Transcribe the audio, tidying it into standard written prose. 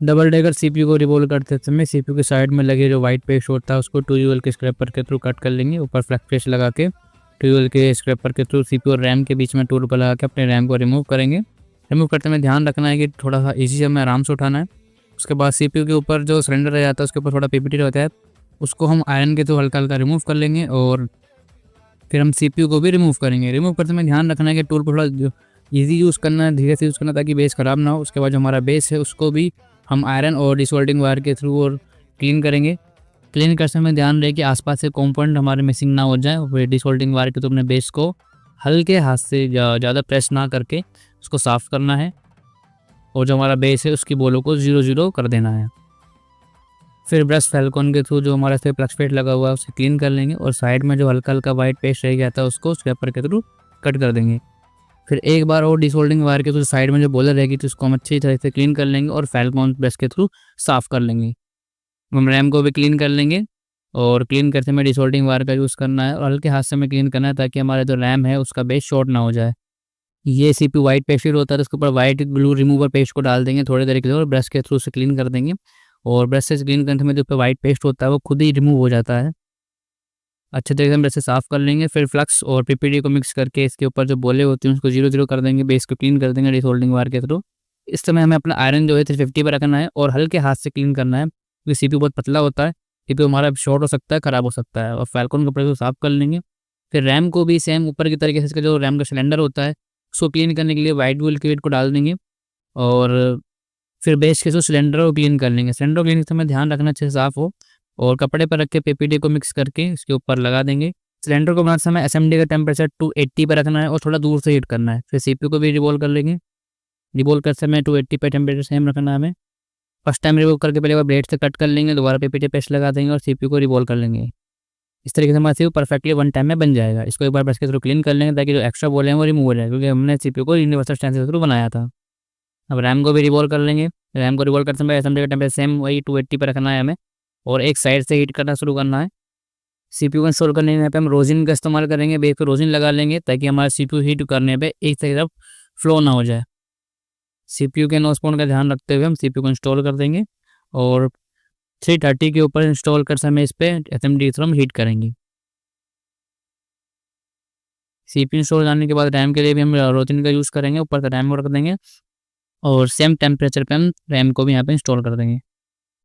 Double decker CPU को revolve करते समय सीपीयू के साइड में लगे जो वाइट पेस्ट होता है उसको टूयूएल के स्क्रैपर के थ्रू कट कर लेंगे। ऊपर फ्लैश पेस्ट लगा के टूयूएल के स्क्रैपर के थ्रू सीपीयू और रैम के बीच में टूल पर लगा के अपने रैम को रिमूव करेंगे। रिमूव करते में ध्यान रखना है कि थोड़ा सा इजी से हमें आराम से उठाना है। उसके बाद सीपीयू के ऊपर जो सिलेंडर रह जाता है उसके ऊपर थोड़ा पीपीटी रहता है, उसको हम आयरन के थ्रू हल्का हल्का रिमूव कर लेंगे और फिर हम सीपीयू को भी रिमूव करेंगे। रिमूव करते में ध्यान रखना है कि टूल पर थोड़ा ईजी यूज़ करना है, धीरे से यूज़ करना ताकि बेस ख़राब ना हो। उसके बाद जो हमारा बेस है उसको भी हम आयरन और डिसोल्डिंग वायर के थ्रू और क्लीन करेंगे। क्लीन करते समय ध्यान रहे कि आसपास से कंपोनेंट हमारे मिसिंग ना हो जाए। फिर डिसोल्डिंग वायर के थ्रू अपने बेस को हल्के हाथ से ज़्यादा प्रेस ना करके उसको साफ़ करना है और जो हमारा बेस है उसकी बोलों को 0-0 कर देना है। फिर ब्रश फैल्कॉन के थ्रू जो हमारा इस प्लस पेट लगा हुआ है उसे क्लीन कर लेंगे और साइड में जो हल्का हल्का वाइट पेस्ट रह गया था उसको स्क्रैपर के थ्रू कट कर देंगे। फिर एक बार और डिसोल्डिंग वायर के थ्रू साइड में जो बोलर रहेगी तो उसको हम अच्छी तरह से क्लीन कर लेंगे और फैल्कॉन ब्रश के थ्रू साफ़ कर लेंगे। हम रैम को भी क्लीन कर लेंगे और क्लीन करते में डिसोल्डिंग वायर का यूज़ करना है और हल्के हाथ से हमें क्लीन करना है ताकि हमारा जो रैम है उसका बेस शॉर्ट ना हो जाए। ये सीपीयू वाइट पेस्टेड होता है तो उसके ऊपर वाइट ग्लू रिमूवर पेस्ट को डाल देंगे थोड़ी देर के लिए और ब्रश के थ्रू से क्लीन कर देंगे और ब्रश से क्लीन करने में जो पे वाइट पेस्ट होता है वो खुद ही रिमूव हो जाता है। अच्छे तरीके से हम ब्रश से साफ़ कर लेंगे। फिर फ्लक्स और पीपीडी को मिक्स करके इसके ऊपर जो बोले होती हैं उसको 0-0 कर देंगे, बेस को क्लीन कर देंगे डिसोल्डिंग वायर के थ्रू। इस समय हमें अपना आयरन जो है 350 पर रखना है और हल्के हाथ से क्लीन करना है क्योंकि सीपीयू बहुत पतला होता है, सीपीयू हमारा शॉर्ट हो सकता है, ख़राब हो सकता है। और फैल्कॉन कपड़े को साफ़ कर लेंगे। फिर रैम को भी सेम ऊपर की तरीके से इसका जो रैम का सिलेंडर होता है उसको क्लीन करने के लिए वाइट ग्लू लिक्विड को डाल देंगे और फिर बेस के जो सिलेंडर को क्लीन कर लेंगे। सिलेंडर को क्लीन करते समय ध्यान रखना अच्छे से साफ़ हो और कपड़े पर रख के पीपीटी को मिक्स करके इसके ऊपर लगा देंगे। सिलेंडर को बनाते समय एसएमडी का टेम्परेचर 280 पर रखना है और थोड़ा दूर से हीट करना है। फिर सीपीयू को भी रिवॉल्व कर लेंगे। रिवॉल्व करते समय 280 पर टेम्परेचर सेम रखना है हमें। फर्स्ट टाइम रिवॉल्व करके पहले बार ब्लेड से कट कर लेंगे, दोबारा पीपीटी पेस्ट लगा देंगे और सीपीयू को रिवॉल्व कर लेंगे। इस तरीके से हमारा सीपीयू परफेक्टली 1 टाइम में बन जाएगा। इसको एक बार ब्रश के थ्रू क्लीन कर लेंगे ताकि जो एक्स्ट्रा बोले हैं वो रिमूव हो जाए क्योंकि हमने सीपीयू को यूनिवर्सल स्टैंड के थ्रू बनाया था। अब रैम को भी रिवॉल्व कर लेंगे। रैम को रिवॉल्व करते समय एसएमडी का टेम्परेचर सेम वही 280 पर रखना है हमें और एक साइड से हीट करना शुरू करना है। सीपीयू को इंस्टॉल करने यहाँ पे हम रोजिन का इस्तेमाल करेंगे। बेस पे रोजिन लगा लेंगे ताकि हमारा सीपीयू हीट करने पे एक तरफ फ्लो ना हो जाए। सीपीयू के नो स्पॉन का ध्यान रखते हुए हम सीपीयू को इंस्टॉल कर देंगे और 330 के ऊपर इंस्टॉल कर समय इस पर एसएमडी थ्रू हम हीट करेंगे। सीपीयू इंस्टॉल करने के बाद रैम के लिए भी हम रोजिन का यूज़ करेंगे, ऊपर से रैम को रख देंगे और सेम टेम्परेचर पे हम रैम को भी यहाँ पे इंस्टॉल कर देंगे।